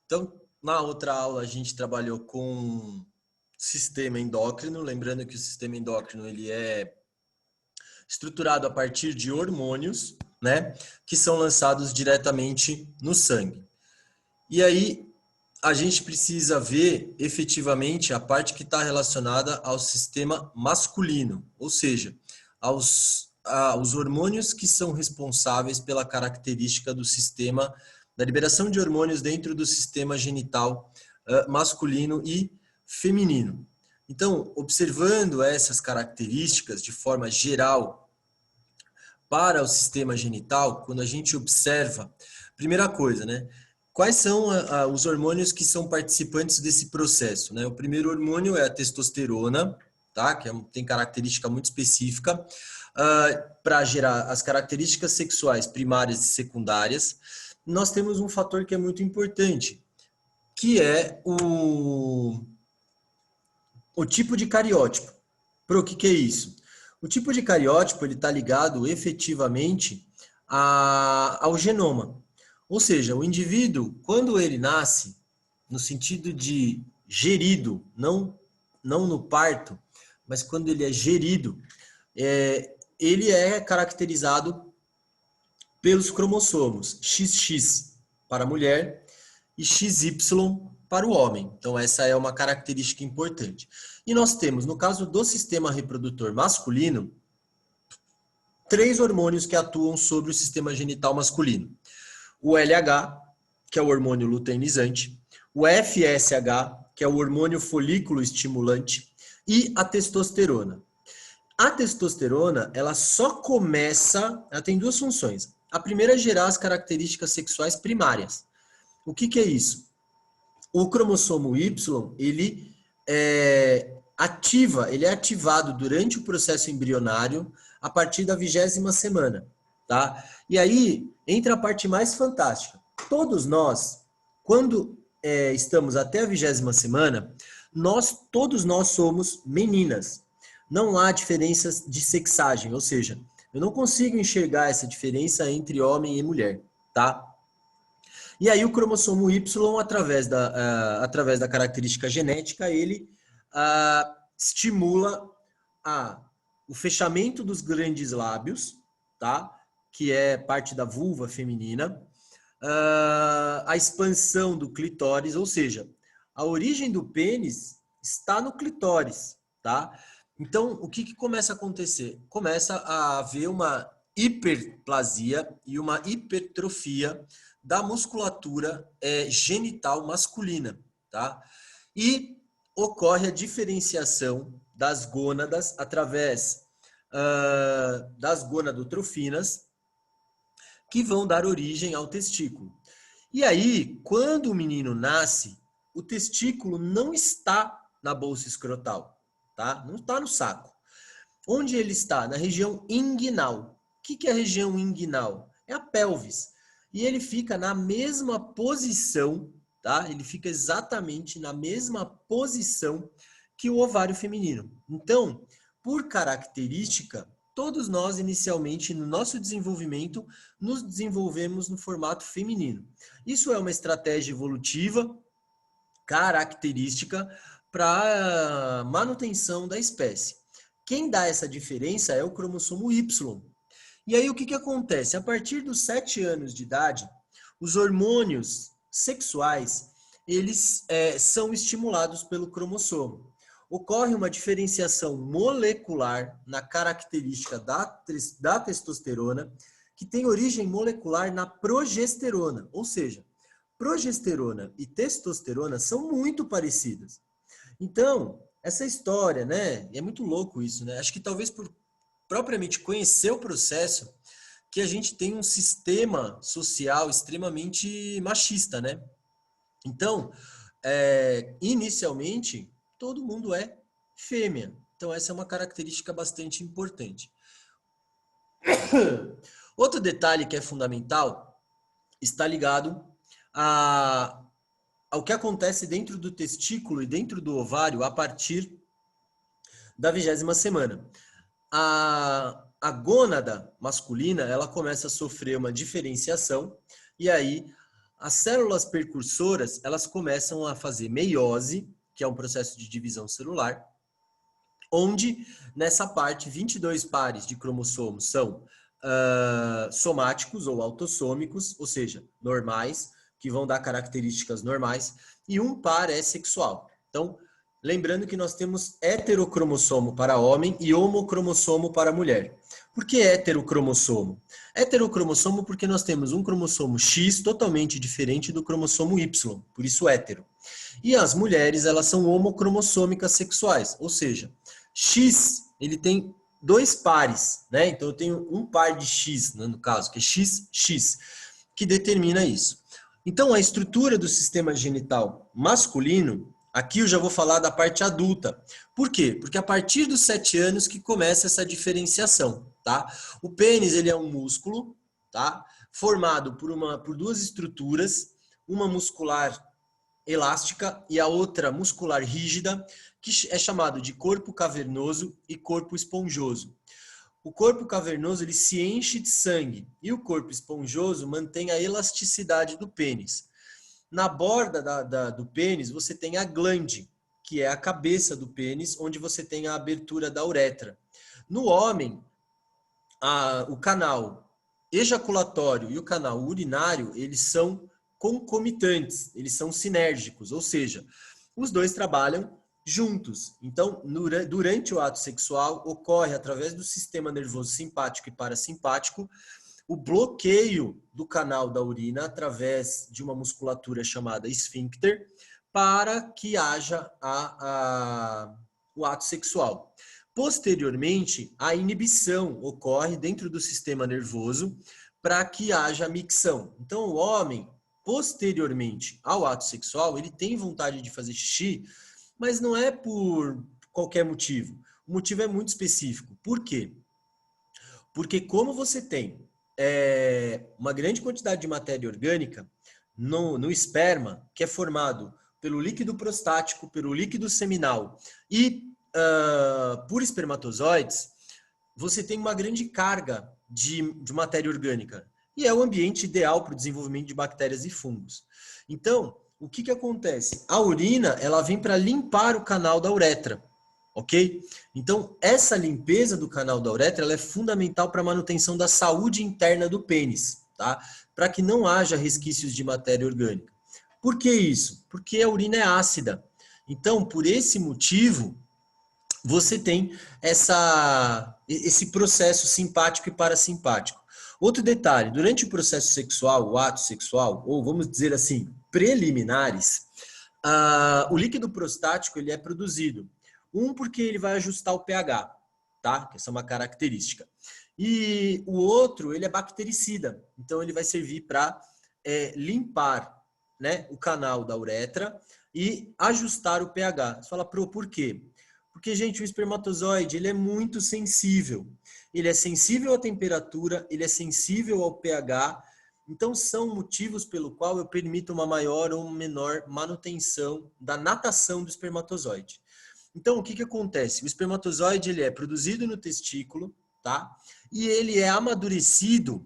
Então, na outra aula a gente trabalhou com sistema endócrino, lembrando que o sistema endócrino ele é estruturado a partir de hormônios, né, que são lançados diretamente no sangue. E aí a gente precisa ver efetivamente a parte que está relacionada ao sistema masculino, ou seja, aos hormônios que são responsáveis pela característica do sistema, da liberação de hormônios dentro do sistema genital masculino e feminino. Então, observando essas características de forma geral para o sistema genital, quando a gente observa, primeira coisa, né? Quais são os hormônios que são participantes desse processo, né? O primeiro hormônio é a testosterona, tá? Que tem característica muito específica para gerar as características sexuais primárias e secundárias. Nós temos um fator que é muito importante, que é o tipo de cariótipo. Para o que é isso? O tipo de cariótipo ele está ligado efetivamente ao genoma. Ou seja, o indivíduo, quando ele nasce, no sentido de gerido, não no parto, mas quando ele é gerido, ele é caracterizado pelos cromossomos XX para a mulher e XY para o homem. Então, essa é uma característica importante. E nós temos, no caso do sistema reprodutor masculino, 3 hormônios que atuam sobre o sistema genital masculino. O LH, que é o hormônio luteinizante, o FSH, que é o hormônio folículo estimulante, e a testosterona. A testosterona, ela tem 2 funções. A primeira é gerar as características sexuais primárias. O que é isso? O cromossomo Y, ele é ativado durante o processo embrionário a partir da 20ª semana, tá? E aí entra a parte mais fantástica. Todos nós, quando estamos até a 20ª semana, todos nós somos meninas. Não há diferenças de sexagem, ou seja, eu não consigo enxergar essa diferença entre homem e mulher, tá? E aí o cromossomo Y, através da característica genética, ele estimula o fechamento dos grandes lábios, tá? Que é parte da vulva feminina, a expansão do clitóris, ou seja, a origem do pênis está no clitóris, tá? Então, o que começa a acontecer? Começa a haver uma hiperplasia e uma hipertrofia da musculatura genital masculina, tá? E ocorre a diferenciação das gônadas através das gonadotrofinas, que vão dar origem ao testículo. E aí, quando o menino nasce, o testículo não está na bolsa escrotal, tá? Não está no saco. Onde ele está? Na região inguinal. O que é a região inguinal? É a pelvis. E ele fica na mesma posição, tá? Ele fica exatamente na mesma posição que o ovário feminino. Então, por característica, todos nós, inicialmente, no nosso desenvolvimento, nos desenvolvemos no formato feminino. Isso é uma estratégia evolutiva característica para manutenção da espécie. Quem dá essa diferença é o cromossomo Y. E aí o que acontece? A partir dos 7 anos de idade, os hormônios sexuais, eles são estimulados pelo cromossomo. Ocorre uma diferenciação molecular na característica da testosterona, que tem origem molecular na progesterona, ou seja, progesterona e testosterona são muito parecidas. Então, essa história, né? É muito louco isso, né? Acho que talvez por propriamente conhecer o processo, que a gente tem um sistema social extremamente machista, né? Então, inicialmente, todo mundo é fêmea. Então, essa é uma característica bastante importante. Outro detalhe que é fundamental está ligado ao que acontece dentro do testículo e dentro do ovário a partir da 20ª semana. A gônada masculina, ela começa a sofrer uma diferenciação e aí As células precursoras, elas começam a fazer meiose, que é um processo de divisão celular, onde nessa parte 22 pares de cromossomos são somáticos ou autossômicos, ou seja, normais, que vão dar características normais, e um par é sexual. Então, lembrando que nós temos heterocromossomo para homem e homocromossomo para mulher. Por que heterocromossomo? Heterocromossomo porque nós temos um cromossomo X totalmente diferente do cromossomo Y, por isso hétero. E as mulheres, elas são homocromossômicas sexuais, ou seja, X, ele tem 2 pares, né? Então eu tenho um par de X, né, no caso, que é XX, que determina isso. Então a estrutura do sistema genital masculino, aqui eu já vou falar da parte adulta. Por quê? Porque a partir dos 7 anos que começa essa diferenciação, tá? O pênis, ele é um músculo, tá? Formado por duas estruturas, uma muscular elástica e a outra muscular rígida, que é chamado de corpo cavernoso e corpo esponjoso. O corpo cavernoso ele se enche de sangue e o corpo esponjoso mantém a elasticidade do pênis. Na borda do pênis você tem a glande, que é a cabeça do pênis, onde você tem a abertura da uretra. No homem, o canal ejaculatório e o canal urinário, eles são concomitantes, eles são sinérgicos, ou seja, os dois trabalham juntos. Então, durante o ato sexual, ocorre através do sistema nervoso simpático e parasimpático o bloqueio do canal da urina através de uma musculatura chamada esfíncter para que haja o ato sexual. Posteriormente, a inibição ocorre dentro do sistema nervoso para que haja micção. Então, o homem, posteriormente ao ato sexual, ele tem vontade de fazer xixi, mas não é por qualquer motivo. O motivo é muito específico. Por quê? Porque como você tem uma grande quantidade de matéria orgânica no esperma, que é formado pelo líquido prostático, pelo líquido seminal e por espermatozoides, você tem uma grande carga de matéria orgânica. E é o ambiente ideal para o desenvolvimento de bactérias e fungos. Então, o que acontece? A urina, ela vem para limpar o canal da uretra, ok? Então, essa limpeza do canal da uretra, ela é fundamental para a manutenção da saúde interna do pênis, tá? Para que não haja resquícios de matéria orgânica. Por que isso? Porque a urina é ácida. Então, por esse motivo, você tem esse processo simpático e parasimpático. Outro detalhe, durante o processo sexual, o ato sexual, ou vamos dizer assim, preliminares, o líquido prostático ele é produzido. Porque ele vai ajustar o pH, tá? Essa é uma característica. E o outro, ele é bactericida. Então, ele vai servir para limpar, né, o canal da uretra e ajustar o pH. Você fala, por quê? Porque, gente, o espermatozoide, ele é muito sensível. Ele é sensível à temperatura, ele é sensível ao pH. Então, são motivos pelo qual eu permito uma maior ou menor manutenção da natação do espermatozoide. Então, o que acontece? O espermatozoide, ele é produzido no testículo, tá? E ele é amadurecido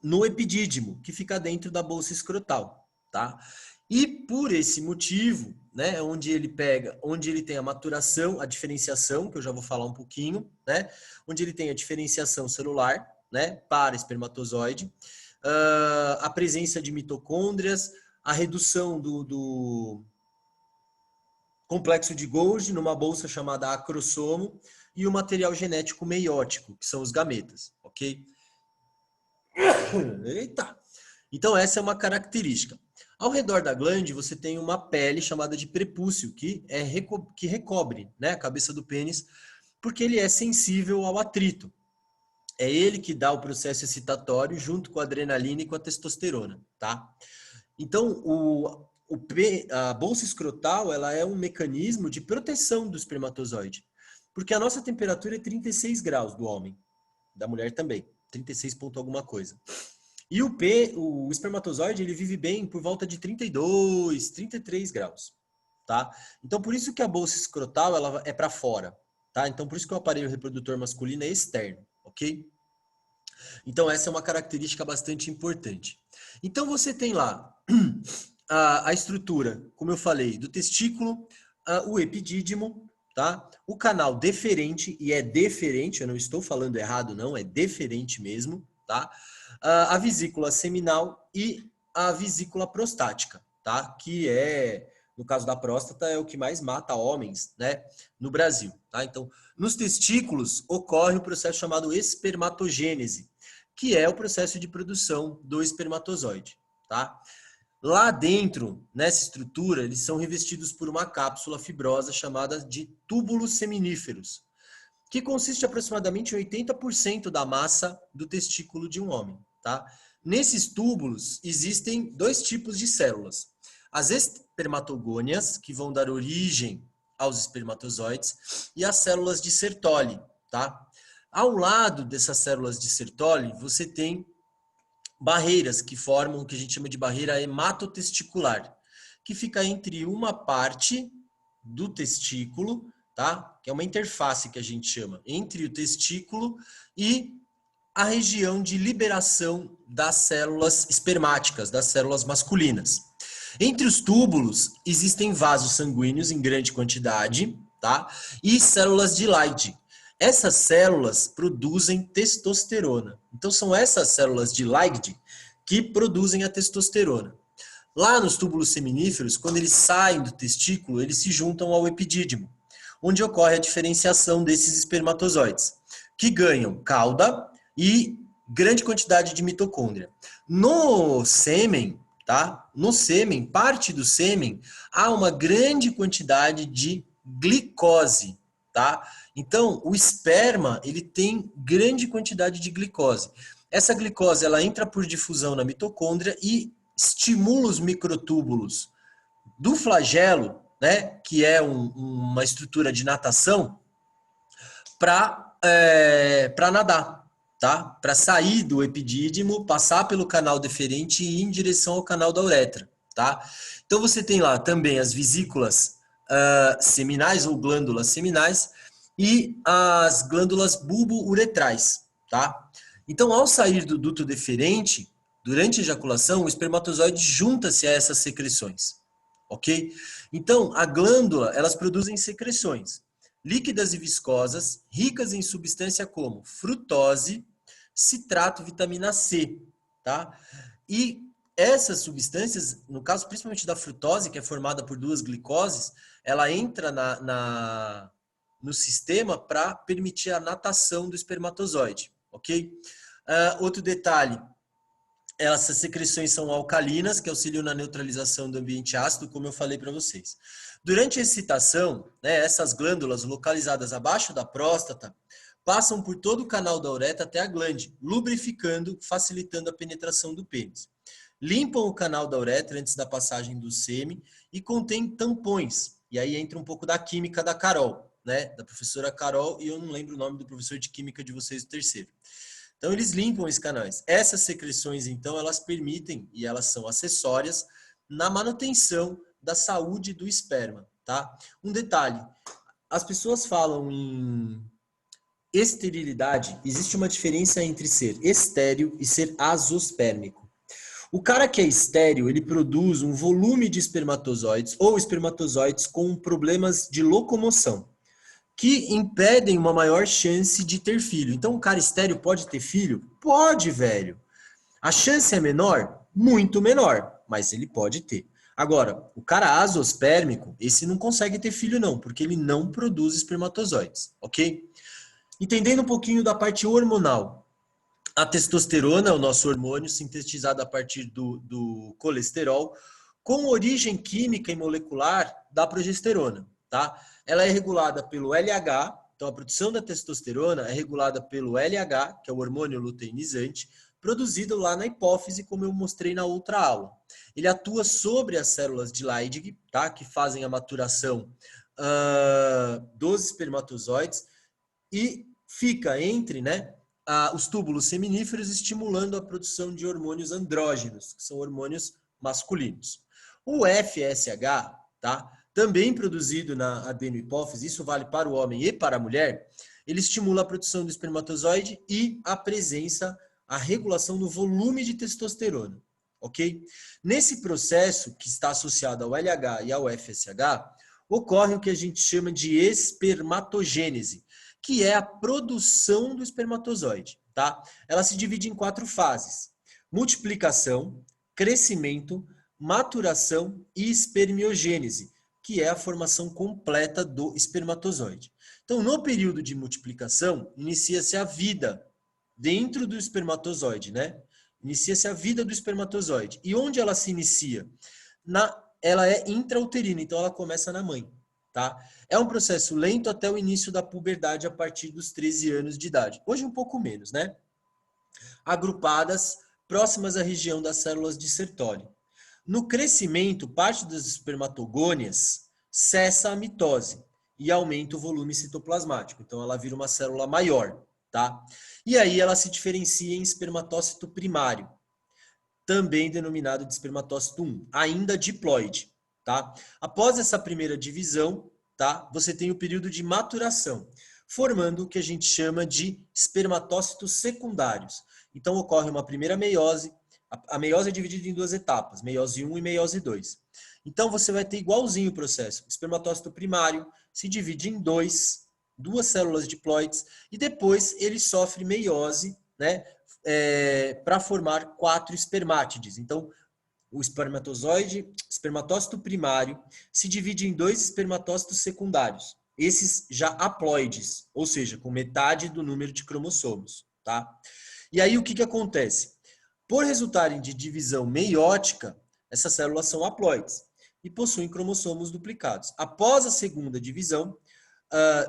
no epidídimo, que fica dentro da bolsa escrotal, tá? E por esse motivo, né, onde ele tem a maturação, a diferenciação, que eu já vou falar um pouquinho, né, onde ele tem a diferenciação celular, né, para espermatozoide, a presença de mitocôndrias, a redução do complexo de Golgi numa bolsa chamada acrossomo e o material genético meiótico, que são os gametas, ok? Eita! Então, essa é uma característica. Ao redor da glande, você tem uma pele chamada de prepúcio, que recobre, né, a cabeça do pênis, porque ele é sensível ao atrito. É ele que dá o processo excitatório junto com a adrenalina e com a testosterona, tá? Então, a bolsa escrotal, ela é um mecanismo de proteção do espermatozoide, porque a nossa temperatura é 36 graus do homem, da mulher também, 36 ponto alguma coisa. E o espermatozoide, ele vive bem por volta de 32, 33 graus, tá? Então, por isso que a bolsa escrotal, ela é para fora, tá? Então, por isso que o aparelho reprodutor masculino é externo, ok? Então, essa é uma característica bastante importante. Então, você tem lá a estrutura, como eu falei, do testículo, o epidídimo, tá? O canal deferente, e é deferente, eu não estou falando errado não, é deferente mesmo, tá? A vesícula seminal e a vesícula prostática, tá? Que é, no caso da próstata, é o que mais mata homens, né, no Brasil, tá? Então, nos testículos ocorre o processo chamado espermatogênese, que é o processo de produção do espermatozoide, tá? Lá dentro, nessa estrutura, eles são revestidos por uma cápsula fibrosa chamada de túbulos seminíferos, que consiste aproximadamente em 80% da massa do testículo de um homem, tá? Nesses túbulos existem dois tipos de células. As espermatogônias, que vão dar origem aos espermatozoides, e as células de Sertoli, tá? Ao lado dessas células de Sertoli, você tem barreiras que formam o que a gente chama de barreira hematotesticular, que fica entre uma parte do testículo, tá? Que é uma interface que a gente chama entre o testículo e a região de liberação das células espermáticas, das células masculinas. Entre os túbulos existem vasos sanguíneos em grande quantidade, tá? E células de Leydig. Essas células produzem testosterona. Então são essas células de Leydig que produzem a testosterona. Lá nos túbulos seminíferos, quando eles saem do testículo, eles se juntam ao epidídimo, onde ocorre a diferenciação desses espermatozoides, que ganham cauda e grande quantidade de mitocôndria. No sêmen, tá? No sêmen, parte do sêmen, há uma grande quantidade de glicose, tá? Então, o esperma, ele tem grande quantidade de glicose. Essa glicose, ela entra por difusão na mitocôndria e estimula os microtúbulos do flagelo, né, que é uma estrutura de natação, para nadar, tá? Para sair do epidídimo, passar pelo canal deferente e ir em direção ao canal da uretra, tá? Então você tem lá também as vesículas seminais ou glândulas seminais e as glândulas bulbo-uretrais, tá? Então, ao sair do duto deferente, durante a ejaculação, o espermatozoide junta-se a essas secreções, ok? Então, a glândula, elas produzem secreções líquidas e viscosas, ricas em substância como frutose, citrato, vitamina C, tá? E essas substâncias, no caso principalmente da frutose, que é formada por duas glicoses, ela entra no sistema para permitir a natação do espermatozoide, ok? Outro detalhe, essas secreções são alcalinas, que auxiliam na neutralização do ambiente ácido, como eu falei para vocês. Durante a excitação, né, essas glândulas localizadas abaixo da próstata passam por todo o canal da uretra até a glande, lubrificando, facilitando a penetração do pênis. Limpam o canal da uretra antes da passagem do sêmen e contém tampões. E aí entra um pouco da química da Carol, né, da professora Carol, e eu não lembro o nome do professor de química de vocês, o terceiro. Então, eles limpam esses canais. Essas secreções, então, elas permitem, e elas são acessórias, na manutenção da saúde do esperma, tá? Um detalhe, as pessoas falam em esterilidade, existe uma diferença entre ser estéril e ser azospérmico. O cara que é estéril, ele produz um volume de espermatozoides ou espermatozoides com problemas de locomoção, que impedem uma maior chance de ter filho. Então, um cara estéril pode ter filho? Pode, velho. A chance é menor? Muito menor, mas ele pode ter. Agora, o cara azospérmico, esse não consegue ter filho não, porque ele não produz espermatozoides, ok? Entendendo um pouquinho da parte hormonal. A testosterona é o nosso hormônio sintetizado a partir do colesterol, com origem química e molecular da progesterona, tá? Ela é regulada pelo LH, então a produção da testosterona é regulada pelo LH, que é o hormônio luteinizante, produzido lá na hipófise, como eu mostrei na outra aula. Ele atua sobre as células de Leydig, tá? Que fazem a maturação dos espermatozoides e fica entre, né, os túbulos seminíferos, estimulando a produção de hormônios andrógenos, que são hormônios masculinos. O FSH, tá? Também produzido na adenohipófise, isso vale para o homem e para a mulher, ele estimula a produção do espermatozoide e a presença, a regulação do volume de testosterona, ok? Nesse processo, que está associado ao LH e ao FSH, ocorre o que a gente chama de espermatogênese, que é a produção do espermatozoide, tá? Ela se divide em 4 fases: multiplicação, crescimento, maturação e espermiogênese, que é a formação completa do espermatozoide. Então, no período de multiplicação, inicia-se a vida dentro do espermatozoide, né? Inicia-se a vida do espermatozoide. E onde ela se inicia? Ela é intrauterina, então ela começa na mãe, tá? É um processo lento até o início da puberdade a partir dos 13 anos de idade. Hoje um pouco menos, né? Agrupadas próximas à região das células de Sertoli. No crescimento, parte das espermatogônias cessa a mitose e aumenta o volume citoplasmático. Então ela vira uma célula maior, tá? E aí ela se diferencia em espermatócito primário, também denominado de espermatócito 1, ainda diploide, tá? Após essa primeira divisão, tá? Você tem o período de maturação, formando o que a gente chama de espermatócitos secundários. Então ocorre uma primeira meiose. A meiose é dividida em 2 etapas, meiose 1 e meiose 2. Então você vai ter igualzinho o processo. O espermatócito primário se divide em duas células diploides e depois ele sofre meiose, né, para formar 4 espermátides. Então o espermatócito primário se divide em 2 espermatócitos secundários. Esses já haploides, ou seja, com metade do número de cromossomos, tá? E aí o que acontece? Por resultarem de divisão meiótica, essas células são haploides e possuem cromossomos duplicados. Após a segunda divisão,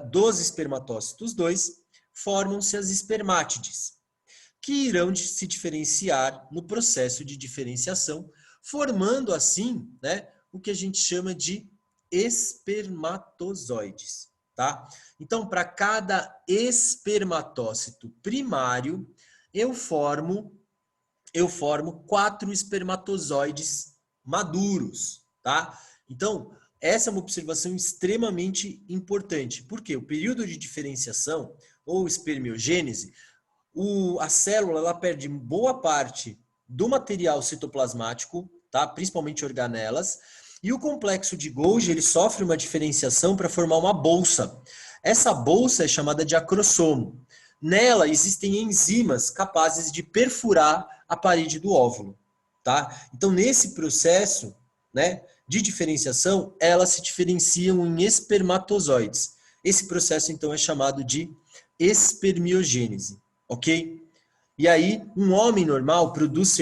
dos espermatócitos 2, formam-se as espermátides, que irão se diferenciar no processo de diferenciação, formando assim, né, o que a gente chama de espermatozoides, tá? Então, para cada espermatócito primário, eu formo 4 espermatozoides maduros, tá? Então, essa é uma observação extremamente importante. Por quê? O período de diferenciação, ou espermiogênese, a célula ela perde boa parte do material citoplasmático, tá? Principalmente organelas, e o complexo de Golgi ele sofre uma diferenciação para formar uma bolsa. Essa bolsa é chamada de acrossomo. Nela existem enzimas capazes de perfurar a parede do óvulo, tá? Então, nesse processo, né, de diferenciação, elas se diferenciam em espermatozoides. Esse processo, então, é chamado de espermiogênese, ok? E aí, um homem normal produz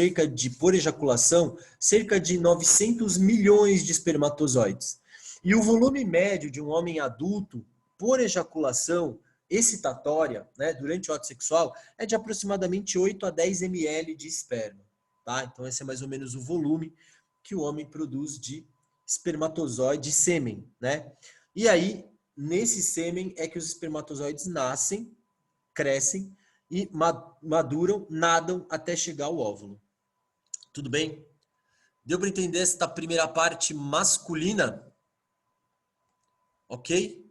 por ejaculação, cerca de 900 milhões de espermatozoides. E o volume médio de um homem adulto por ejaculação excitatória, né, durante o ato sexual, é de aproximadamente 8 a 10 ml de esperma, tá? Então esse é mais ou menos o volume que o homem produz de espermatozoide, de sêmen, né? E aí, nesse sêmen é que os espermatozoides nascem, crescem e maduram, nadam até chegar ao óvulo. Tudo bem? Deu para entender esta primeira parte masculina? Ok?